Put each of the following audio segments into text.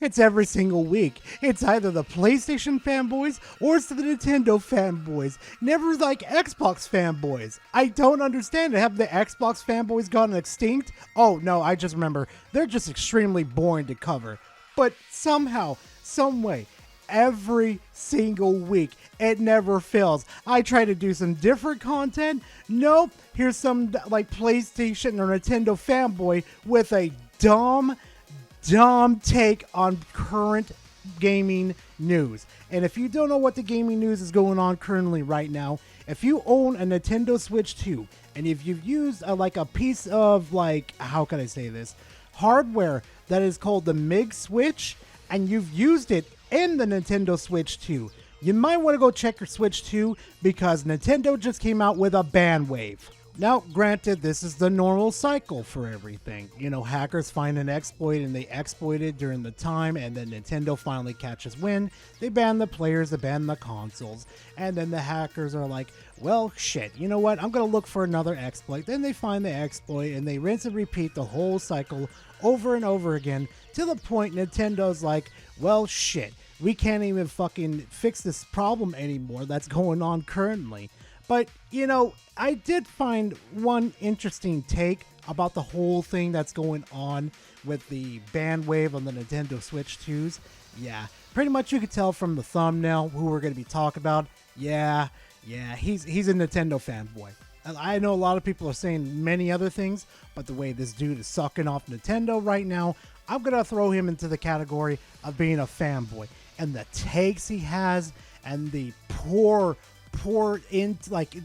It's every single week. It's either the PlayStation fanboys or it's the Nintendo fanboys. Never like Xbox fanboys. I don't understand it. Have the Xbox fanboys gone extinct? Oh no, I just remember. They're just extremely boring to cover. But somehow, some way, every single week, it never fails. I try to do some different content. Nope. Here's some like PlayStation or Nintendo fanboy with a dumb take on current gaming news. And if you don't know what the gaming news is going on currently right now, if you own a Nintendo Switch 2 and if you've used like a piece of like, how can I say this, hardware that is called the MIG Switch, and you've used it in the Nintendo Switch 2, you might want to go check your Switch 2 because Nintendo just came out with a ban wave. Now, granted, this is the normal cycle for everything. You know, hackers find an exploit and they exploit it during the time, and then Nintendo finally catches wind. They ban the players, they ban the consoles, and then the hackers are like, well, shit, you know what? I'm going to look for another exploit. Then they find the exploit and they rinse and repeat the whole cycle over and over again to the point Nintendo's like, well, shit, we can't even fucking fix this problem anymore that's going on currently. But, you know, I did find one interesting take about the whole thing that's going on with the ban wave on the Nintendo Switch 2s. Yeah, pretty much you could tell from the thumbnail who we're going to be talking about. Yeah, he's a Nintendo fanboy. I know a lot of people are saying many other things, but the way this dude is sucking off Nintendo right now, I'm going to throw him into the category of being a fanboy. And the takes he has and the poor into like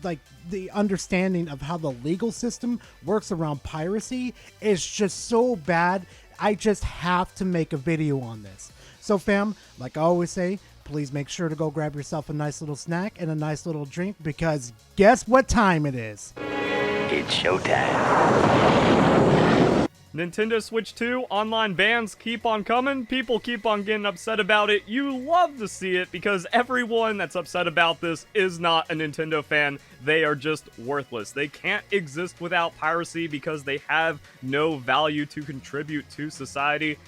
the understanding of how the legal system works around piracy is just so bad. I just have to make a video on this. So fam, like I always say, please make sure to go grab yourself a nice little snack and a nice little drink, because guess what time it is? It's showtime. Nintendo Switch 2 online bans keep on coming. People keep on getting upset about it. You love to see it because everyone that's upset about this is not a Nintendo fan. They are just worthless. They can't exist without piracy because they have no value to contribute to society.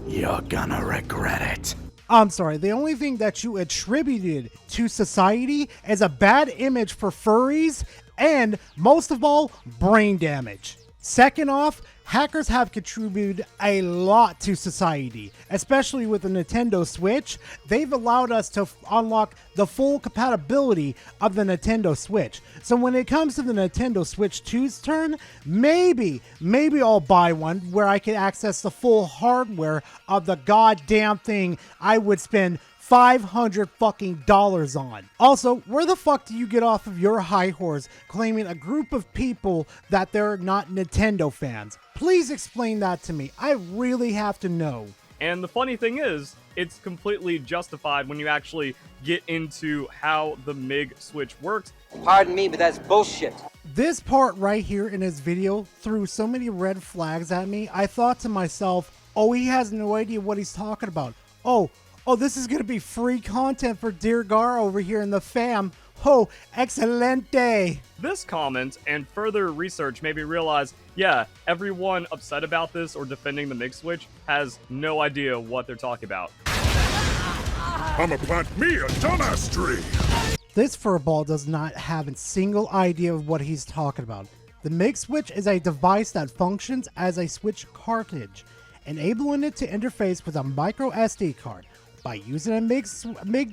You're gonna regret it. I'm sorry, the only thing that you attributed to society is a bad image for furries and, most of all, brain damage. Second off, hackers have contributed a lot to society, especially with the Nintendo Switch. They've allowed us to unlock the full compatibility of the Nintendo Switch. So when it comes to the Nintendo Switch 2's turn, maybe I'll buy one where I can access the full hardware of the goddamn thing I would spend $500 fucking dollars on. Also, where the fuck do you get off of your high horse claiming a group of people that they're not Nintendo fans? Please explain that to me. I really have to know. And the funny thing is, it's completely justified when you actually get into how the MIG Switch works. Pardon me, but that's bullshit. This part right here in his video threw so many red flags at me. I thought to myself, oh, he has no idea what he's talking about. Oh, this is going to be free content for Dear Gar over here in the fam. Oh, excelente. This comment and further research made me realize, yeah, everyone upset about this or defending the MIG Switch has no idea what they're talking about. I'ma plant me a dumbass tree. This furball does not have a single idea of what he's talking about. The MIG Switch is a device that functions as a Switch cartridge, enabling it to interface with a micro SD card. By using a MIG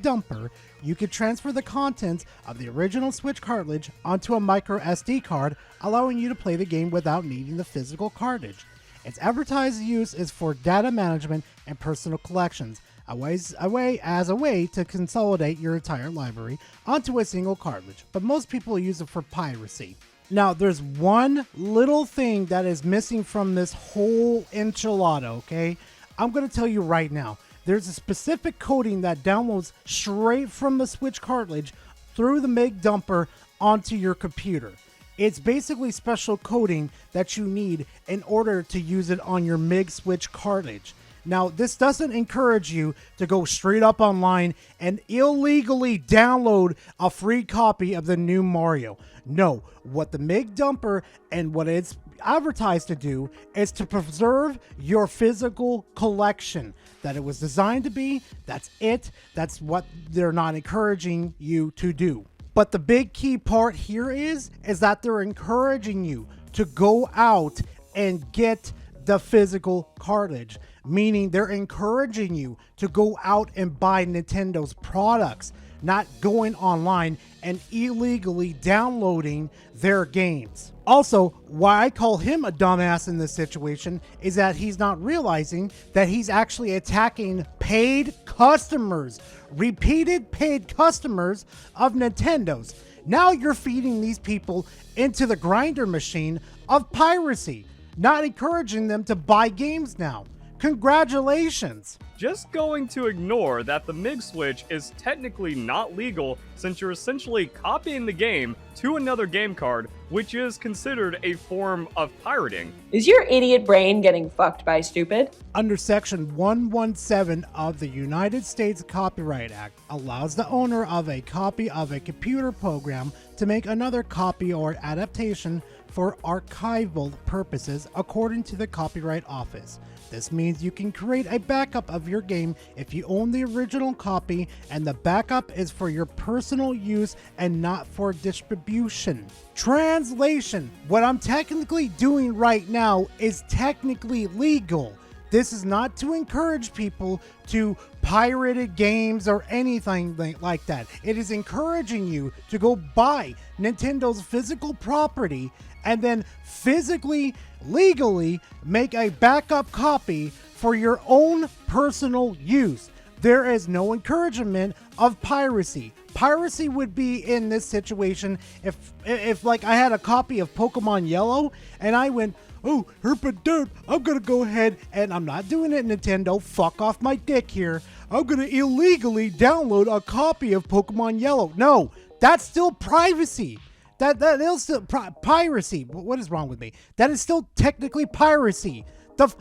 dumper, you can transfer the contents of the original Switch cartridge onto a micro SD card, allowing you to play the game without needing the physical cartridge. Its advertised use is for data management and personal collections, a way to consolidate your entire library onto a single cartridge, but most people use it for piracy. Now, there's one little thing that is missing from this whole enchilada, okay? I'm going to tell you right now. There's a specific coding that downloads straight from the Switch cartridge through the MIG dumper onto your computer. It's basically special coding that you need in order to use it on your MIG Switch cartridge. Now, this doesn't encourage you to go straight up online and illegally download a free copy of the new Mario. No, what the MIG dumper and what it's advertised to do is to preserve your physical collection. That it was designed to be, that's it. That's what they're not encouraging you to do. But the big key part here is that they're encouraging you to go out and get the physical cartridge, meaning they're encouraging you to go out and buy Nintendo's products, not going online and illegally downloading their games. Also, why I call him a dumbass in this situation is that he's not realizing that he's actually attacking paid customers, repeated paid customers of Nintendo's. Now you're feeding these people into the grinder machine of piracy, not encouraging them to buy games now. Congratulations! Just going to ignore that the MIG Switch is technically not legal since you're essentially copying the game to another game card, which is considered a form of pirating. Is your idiot brain getting fucked by stupid? Under Section 117 of the United States Copyright Act allows the owner of a copy of a computer program to make another copy or adaptation for archival purposes according to the Copyright Office. This means you can create a backup of your game if you own the original copy and the backup is for your personal use and not for distribution. Translation: what I'm technically doing right now is technically legal. This is not to encourage people to pirated games or anything like that. It is encouraging you to go buy Nintendo's physical property and then physically, legally make a backup copy for your own personal use. There is no encouragement of piracy. Piracy would be in this situation if like I had a copy of Pokemon Yellow and I went, oh, herpadert, I'm gonna go ahead and I'm not doing it, Nintendo, fuck off my dick here. I'm gonna illegally download a copy of Pokemon Yellow. No, that's still privacy. That is still piracy. What is wrong with me? That is still technically piracy.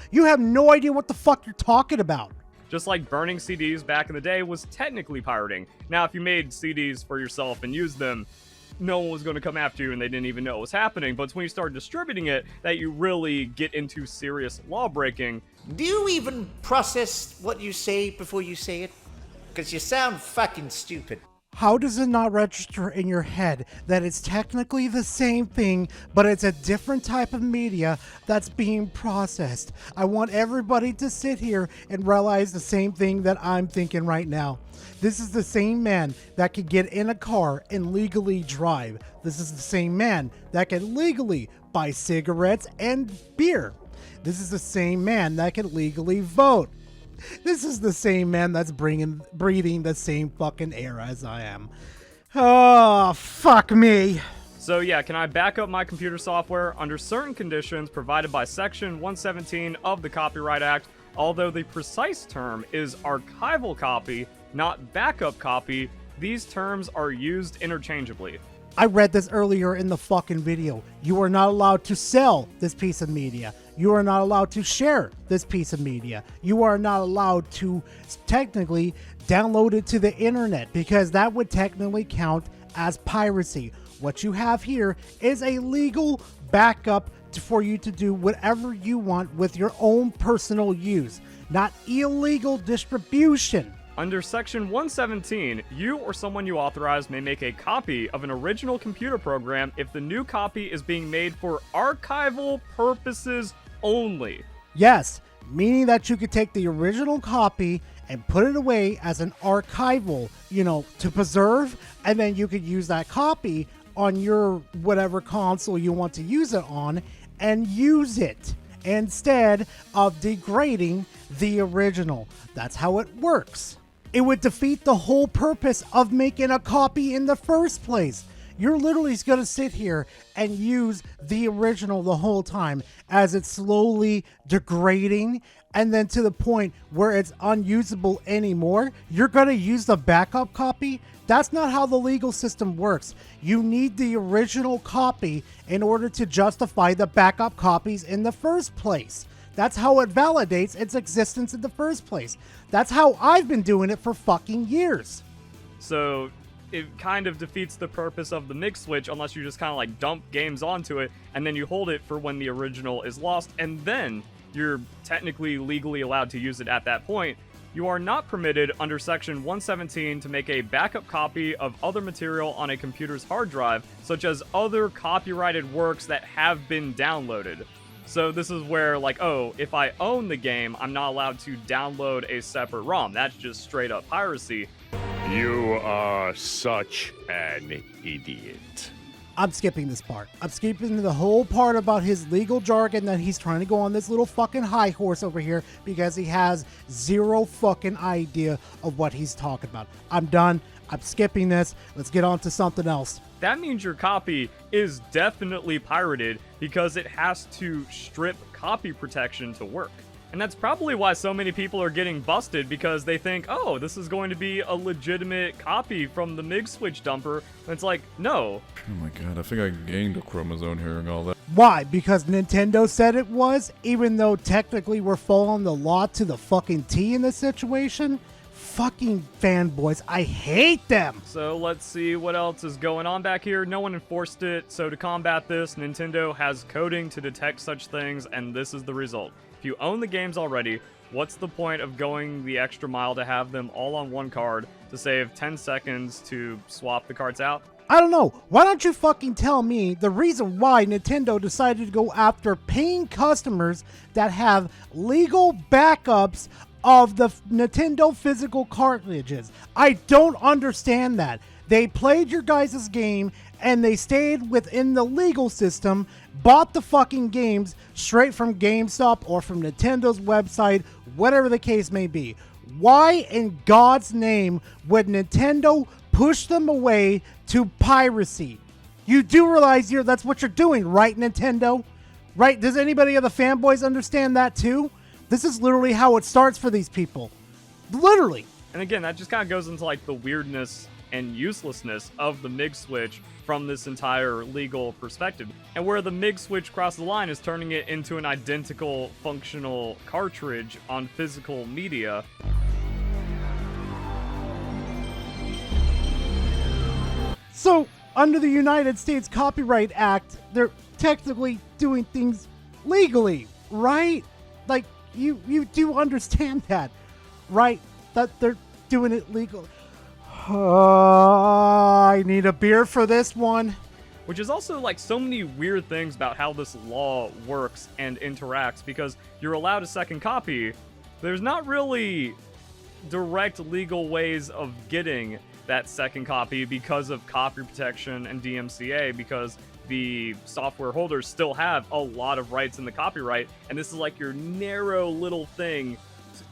You have no idea what the fuck you're talking about. Just like burning CDs back in the day was technically pirating. Now, if you made CDs for yourself and used them, no one was going to come after you and they didn't even know what was happening. But it's when you start distributing it that you really get into serious law breaking. Do you even process what you say before you say it? Because you sound fucking stupid. How does it not register in your head that it's technically the same thing, but it's a different type of media that's being processed? I want everybody to sit here and realize the same thing that I'm thinking right now. This is the same man that could get in a car and legally drive. This is the same man that can legally buy cigarettes and beer. This is the same man that can legally vote. This is the same man that's breathing the same fucking air as I am. Oh, fuck me. So yeah, can I back up my computer software under certain conditions provided by Section 117 of the Copyright Act, although the precise term is archival copy, not backup copy. These terms are used interchangeably. I read this earlier in the fucking video. You are not allowed to sell this piece of media. You are not allowed to share this piece of media. You are not allowed to technically download it to the internet because that would technically count as piracy. What you have here is a legal backup for you to do whatever you want with your own personal use, not illegal distribution. Under Section 117, you or someone you authorize may make a copy of an original computer program if the new copy is being made for archival purposes only. Yes, meaning that you could take the original copy and put it away as an archival, to preserve, and then you could use that copy on your whatever console you want to use it on and use it instead of degrading the original. That's how it works. It would defeat the whole purpose of making a copy in the first place. You're literally going to sit here and use the original the whole time as it's slowly degrading, and then to the point where it's unusable anymore. You're going to use the backup copy? That's not how the legal system works. You need the original copy in order to justify the backup copies in the first place. That's how it validates its existence in the first place. That's how I've been doing it for fucking years. So, it kind of defeats the purpose of the MIG Switch unless you just kind of like dump games onto it and then you hold it for when the original is lost, and then you're technically legally allowed to use it at that point. You are not permitted under Section 117 to make a backup copy of other material on a computer's hard drive, such as other copyrighted works that have been downloaded. So this is where, like, oh, if I own the game, I'm not allowed to download a separate ROM. That's just straight up piracy. You are such an idiot. I'm skipping this part. I'm skipping the whole part about his legal jargon that he's trying to go on this little fucking high horse over here because he has zero fucking idea of what he's talking about. I'm done. I'm skipping this. Let's get on to something else. That means your copy is definitely pirated because it has to strip copy protection to work. And that's probably why so many people are getting busted, because they think, oh, this is going to be a legitimate copy from the MIG Switch dumper. And it's like, no. Oh my god, I think I gained a chromosome hearing all that. Why? Because Nintendo said it was, even though technically we're following the law to the fucking T in this situation? Fucking fanboys. I hate them. So let's see what else is going on back here. No one enforced it, so to combat this, Nintendo has coding to detect such things, and this is the result. If you own the games already, what's the point of going the extra mile to have them all on one card to save 10 seconds to swap the cards out? I don't know. Why don't you fucking tell me the reason why Nintendo decided to go after paying customers that have legal backups of the Nintendo physical cartridges? I don't understand that. They played your guys' game and they stayed within the legal system, bought the fucking games straight from GameStop or from Nintendo's website, whatever the case may be. Why in God's name would Nintendo push them away to piracy? You do realize that's what you're doing, right, Nintendo? Right? Does anybody of the fanboys understand that too? This is literally how it starts for these people. Literally. And again, that just kind of goes into like the weirdness and uselessness of the MIG Switch from this entire legal perspective. And where the MIG Switch crossed the line is turning it into an identical functional cartridge on physical media. So, under the United States Copyright Act, they're technically doing things legally, right? Like, you do understand that, right? That they're doing it legal. I need a beer for this one. Which is also like so many weird things about how this law works and interacts, because you're allowed a second copy. There's not really direct legal ways of getting that second copy because of copy protection and DMCA, because the software holders still have a lot of rights in the copyright, and this is like your narrow little thing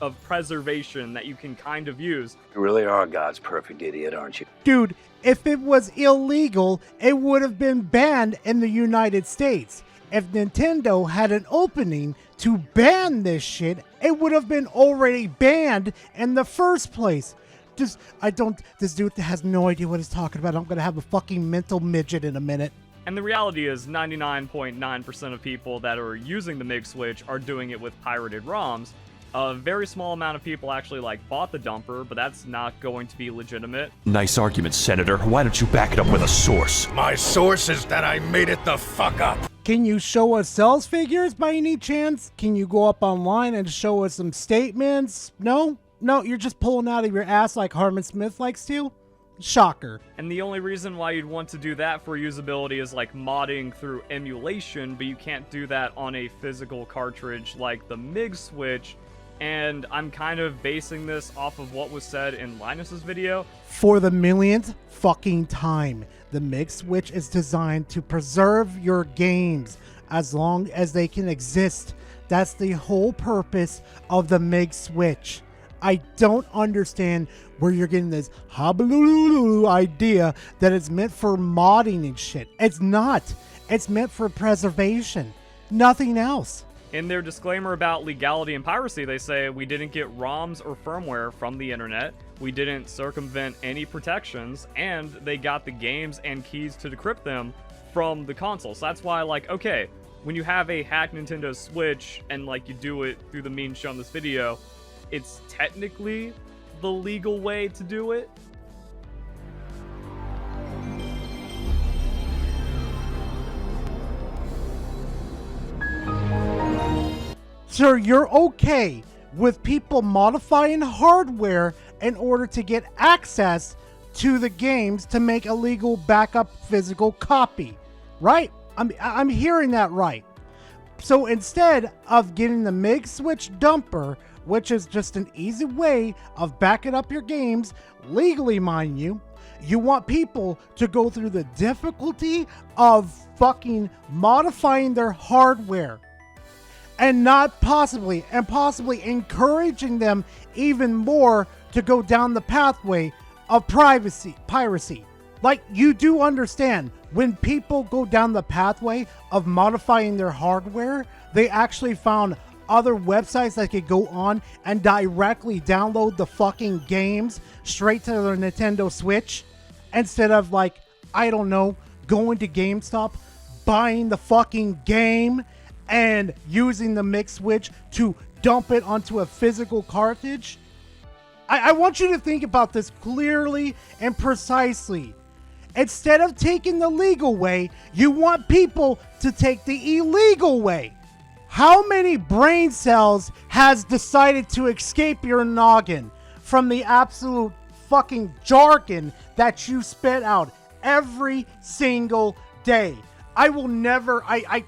of preservation that you can kind of use. You really are God's perfect idiot, aren't you? Dude, if it was illegal, it would have been banned in the United States. If Nintendo had an opening to ban this shit, it would have been already banned in the first place. This dude has no idea what he's talking about. I'm gonna have a fucking mental midget in a minute. And the reality is 99.9% of people that are using the MIG Switch are doing it with pirated ROMs. A very small amount of people actually bought the dumper, but that's not going to be legitimate. Nice argument, Senator. Why don't you back it up with a source? My source is that I made it the fuck up. Can you show us sales figures by any chance? Can you go up online and show us some statements? No, you're just pulling out of your ass like Harmon Smith likes to. Shocker. And the only reason why you'd want to do that for usability is modding through emulation, but you can't do that on a physical cartridge like the MIG Switch. And I'm kind of basing this off of what was said in Linus's video. For the millionth fucking time, the MIG Switch is designed to preserve your games as long as they can exist. That's the whole purpose of the MIG Switch. I don't understand where you're getting this habalulu idea that it's meant for modding and shit. It's not. It's meant for preservation. Nothing else. In their disclaimer about legality and piracy, they say, we didn't get ROMs or firmware from the internet, we didn't circumvent any protections, and they got the games and keys to decrypt them from the console. So that's why, okay, when you have a hacked Nintendo Switch and you do it through the means shown in this video, it's technically the legal way to do it. So you're okay with people modifying hardware in order to get access to the games to make a legal backup physical copy, right? I'm hearing that right. So instead of getting the MIG Switch dumper, which is just an easy way of backing up your games, legally mind you, you want people to go through the difficulty of fucking modifying their hardware and possibly encouraging them even more to go down the pathway of piracy. Like, you do understand, when people go down the pathway of modifying their hardware, they actually found other websites that could go on and directly download the fucking games straight to their Nintendo Switch instead of, like, I don't know, going to GameStop, buying the fucking game and using the MIG Switch to dump it onto a physical cartridge. I want you to think about this clearly and precisely. Instead of taking the legal way, you want people to take the illegal way. How many brain cells has decided to escape your noggin from the absolute fucking jargon that you spit out every single day? I will never, I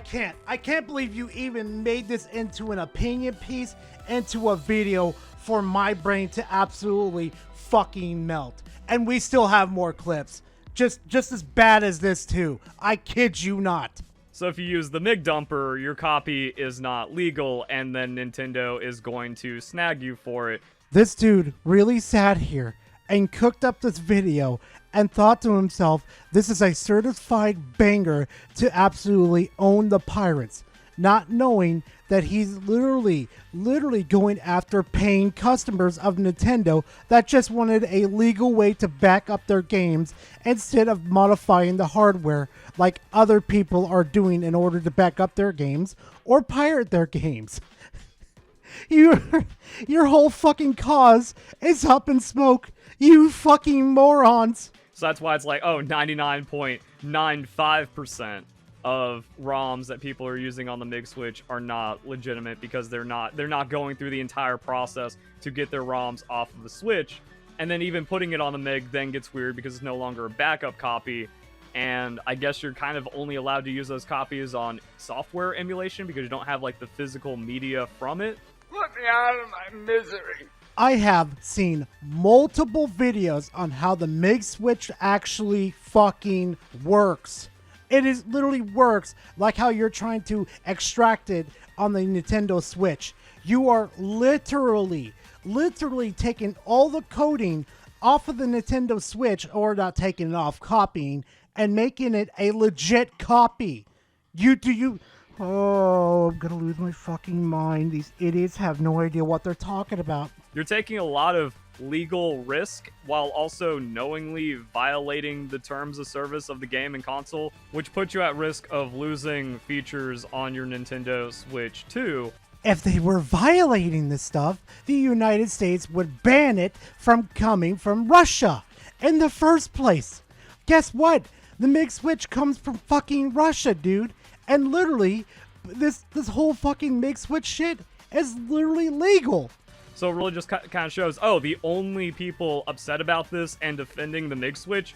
can't. I can't believe you even made this into an opinion piece, into a video for my brain to absolutely fucking melt. And we still have more clips. Just as bad as this too. I kid you not. So if you use the MIG dumper, your copy is not legal, and then Nintendo is going to snag you for it. This dude really sat here and cooked up this video and thought to himself, this is a certified banger to absolutely own the pirates, not knowing that he's literally going after paying customers of Nintendo that just wanted a legal way to back up their games instead of modifying the hardware like other people are doing in order to back up their games or pirate their games. Your whole fucking cause is up in smoke, you fucking morons. So that's why it's like, 99.95% of ROMs that people are using on the MIG Switch are not legitimate because they're not going through the entire process to get their ROMs off of the Switch. And then even putting it on the MIG then gets weird because it's no longer a backup copy. And I guess you're kind of only allowed to use those copies on software emulation because you don't have like the physical media from it. Let me out of my misery. I have seen multiple videos on how the MIG Switch actually fucking works. It is literally works like how you're trying to extract it on the Nintendo Switch. You are literally taking all the coding off of the Nintendo Switch, or not taking it off, copying, and making it a legit copy. Oh, I'm gonna lose my fucking mind. These idiots have no idea what they're talking about. You're taking a lot of legal risk while also knowingly violating the terms of service of the game and console, which puts you at risk of losing features on your Nintendo Switch too. If they were violating this stuff, the United States would ban it from coming from Russia in the first place. Guess what? The MIG Switch comes from fucking Russia, dude. And literally, this whole fucking MIG Switch shit is literally legal. So it really just kind of shows, the only people upset about this and defending the MIG Switch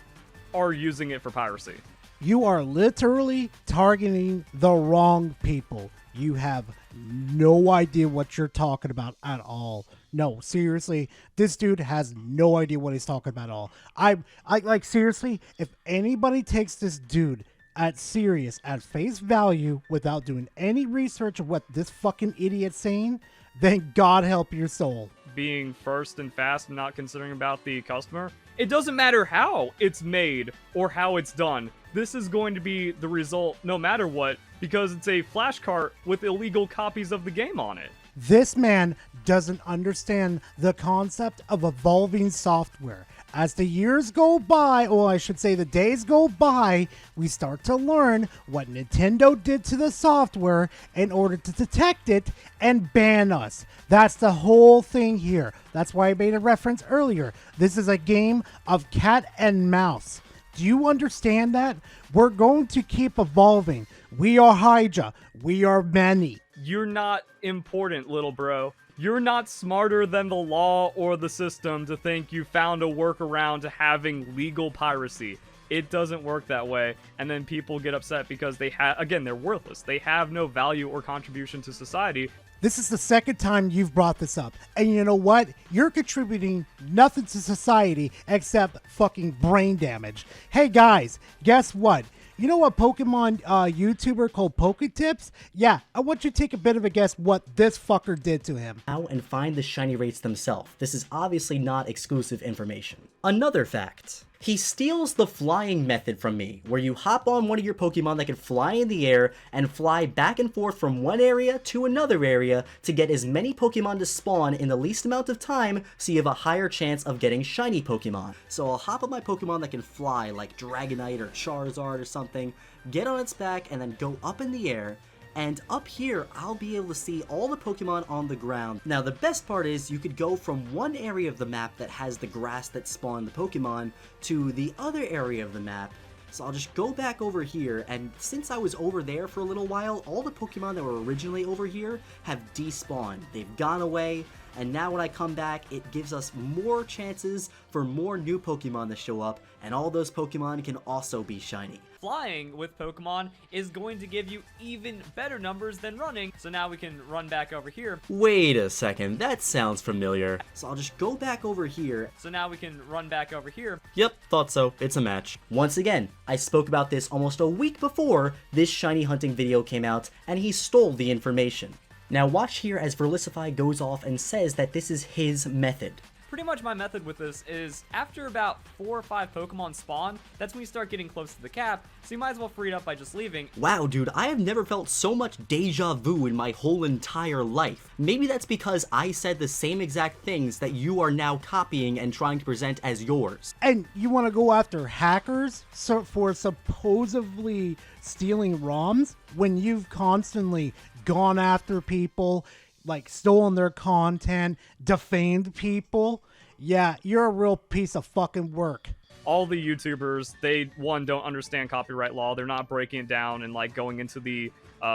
are using it for piracy. You are literally targeting the wrong people. You have no idea what you're talking about at all. No, seriously, this dude has no idea what he's talking about at all. I like, seriously, if anybody takes this dude at face value without doing any research of what this fucking idiot's saying, then God help your soul. Being first and fast and not considering about the customer. It doesn't matter how it's made or how it's done. This is going to be the result no matter what, because it's a flash cart with illegal copies of the game on it. This man doesn't understand the concept of evolving software. As the years go by, or I should say the days go by, we start to learn what Nintendo did to the software in order to detect it and ban us. That's the whole thing here. That's why I made a reference earlier. This is a game of cat and mouse. Do you understand that? We're going to keep evolving. We are Hydra. We are many. You're not important, little bro. You're not smarter than the law or the system to think you found a workaround to having legal piracy. It doesn't work that way, and then people get upset because again, they're worthless. They have no value or contribution to society. This is the second time you've brought this up. And you know what? You're contributing nothing to society except fucking brain damage. Hey guys, guess what? You know what Pokemon YouTuber called Poketips? Yeah, I want you to take a bit of a guess what this fucker did to him. And find the shiny rates themselves. This is obviously not exclusive information. Another fact. He steals the flying method from me, where you hop on one of your Pokemon that can fly in the air and fly back and forth from one area to another area to get as many Pokemon to spawn in the least amount of time so you have a higher chance of getting shiny Pokemon. So I'll hop on my Pokemon that can fly, like Dragonite or Charizard or something, get on its back and then go up in the air. And up here, I'll be able to see all the Pokemon on the ground. Now, the best part is you could go from one area of the map that has the grass that spawned the Pokemon to the other area of the map. So I'll just go back over here, and since I was over there for a little while, all the Pokemon that were originally over here have despawned. They've gone away, and now when I come back, it gives us more chances for more new Pokemon to show up, and all those Pokemon can also be shiny. Flying with Pokemon is going to give you even better numbers than running, so now we can run back over here. Wait a second, that sounds familiar. So I'll just go back over here. So now we can run back over here. Yep, thought so. It's a match. Once again, I spoke about this almost a week before this shiny hunting video came out, and he stole the information. Now watch here as Verlicify goes off and says that this is his method. Pretty much my method with this is after about 4 or 5 Pokemon spawn, that's when you start getting close to the cap, so you might as well free it up by just leaving. Wow, dude, I have never felt so much deja vu in my whole entire life. Maybe that's because I said the same exact things that you are now copying and trying to present as yours. And you want to go after hackers for supposedly stealing ROMs when you've constantly gone after people, like stolen their content, defamed people? Yeah, you're a real piece of fucking work. All the YouTubers, they, one, don't understand copyright law. They're not breaking it down and like going into the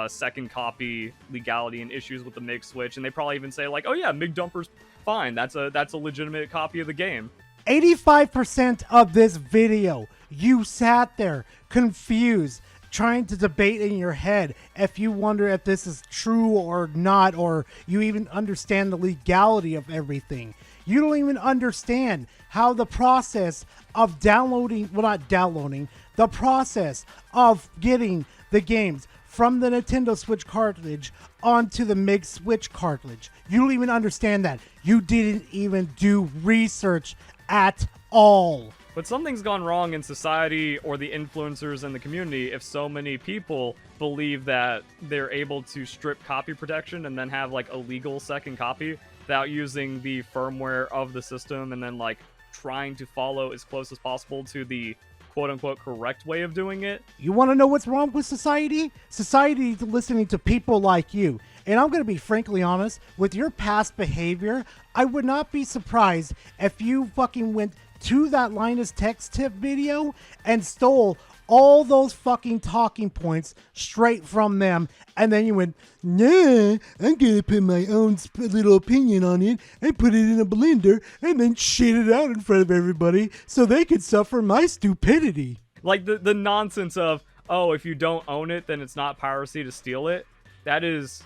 second copy legality and issues with the MIG Switch, and they probably even say like, oh yeah, MIG Dumper's fine. That's a legitimate copy of the game. 85% of this video, you sat there confused, trying to debate in your head if you wonder if this is true or not, or you even understand the legality of everything. You don't even understand how the process of downloading, well, not downloading, the process of getting the games from the Nintendo Switch cartridge onto the MIG Switch cartridge. You don't even understand that. You didn't even do research at all. But something's gone wrong in society or the influencers in the community if so many people believe that they're able to strip copy protection and then have like a legal second copy without using the firmware of the system and then like trying to follow as close as possible to the quote-unquote correct way of doing it. You want to know what's wrong with society? Society is listening to people like you. And I'm going to be frankly honest, with your past behavior, I would not be surprised if you fucking went to that Linus Text Tip video and stole all those fucking talking points straight from them, and then you went, nah, I'm gonna put my own little opinion on it and put it in a blender and then shit it out in front of everybody so they could suffer my stupidity. Like the nonsense of, oh, if you don't own it, then it's not piracy to steal it. That is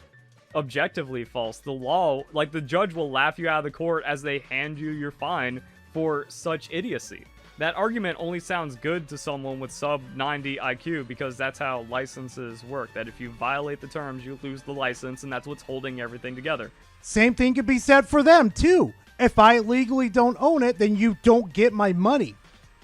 objectively false. The law, like the judge will laugh you out of the court as they hand you your fine for such idiocy. That argument only sounds good to someone with sub 90 IQ because that's how licenses work. That if you violate the terms, you lose the license, and that's what's holding everything together. Same thing could be said for them, too. If I legally don't own it, then you don't get my money.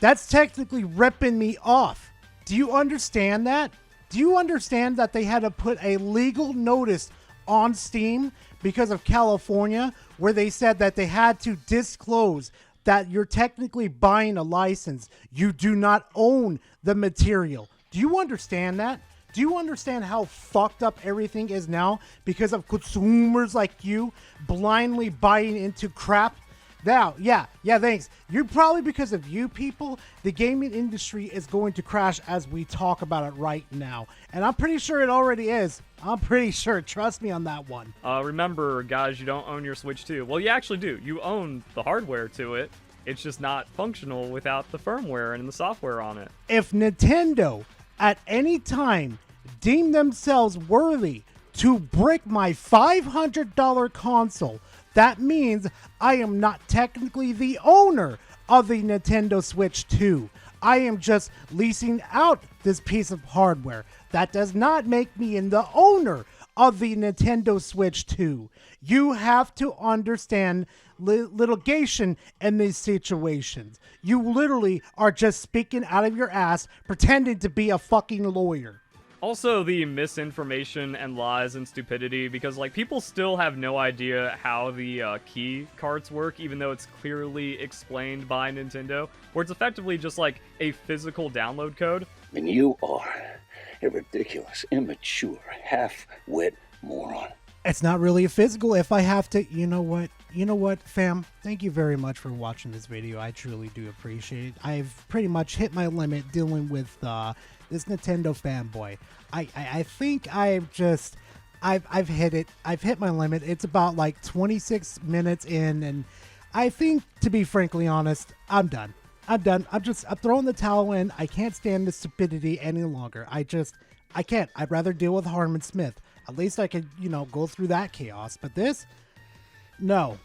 That's technically ripping me off. Do you understand that? Do you understand that they had to put a legal notice on Steam because of California where they said that they had to disclose that you're technically buying a license. You do not own the material. Do you understand that? Do you understand how fucked up everything is now because of consumers like you blindly buying into crap Now, yeah, thanks. You're probably, because of you people, the gaming industry is going to crash as we talk about it right now. And I'm pretty sure it already is. I'm pretty sure. Trust me on that one. Remember, guys, you don't own your Switch 2. Well, you actually do. You own the hardware to it. It's just not functional without the firmware and the software on it. If Nintendo at any time deem themselves worthy to brick my $500 console, that means I am not technically the owner of the Nintendo Switch 2. I am just leasing out this piece of hardware. That does not make me the owner of the Nintendo Switch 2. You have to understand litigation in these situations. You literally are just speaking out of your ass, pretending to be a fucking lawyer. Also, the misinformation and lies and stupidity, because, like, people still have no idea how the key cards work, even though it's clearly explained by Nintendo, where it's effectively just, like, a physical download code. And you are a ridiculous, immature, half-wit moron. It's not really a physical. If I have to, you know what, fam? Thank you very much for watching this video. I truly do appreciate it. I've pretty much hit my limit dealing with this Nintendo fanboy. I think I've hit it. I've hit my limit. It's about like 26 minutes in, and I think, to be frankly honest, I'm done. I'm throwing the towel in. I can't stand the stupidity any longer. I can't. I'd rather deal with Harmon Smith. At least I could, go through that chaos. But this, no,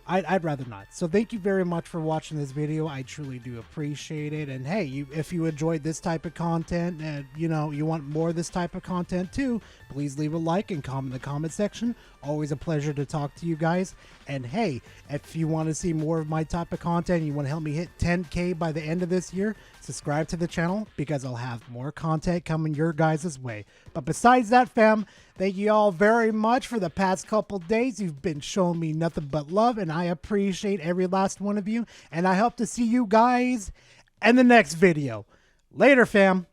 I'd rather not. So thank you very much for watching this video. I truly do appreciate it. And hey, if you enjoyed this type of content and you want more of this type of content too, please leave a like and comment in the comment section. Always a pleasure to talk to you guys. And hey, if you want to see more of my type of content, you want to help me hit 10K by the end of this year, subscribe to the channel, because I'll have more content coming your guys' way. But besides that, fam, thank you all very much for the past couple days. You've been showing me nothing but love, and I appreciate every last one of you. And I hope to see you guys in the next video. Later, fam.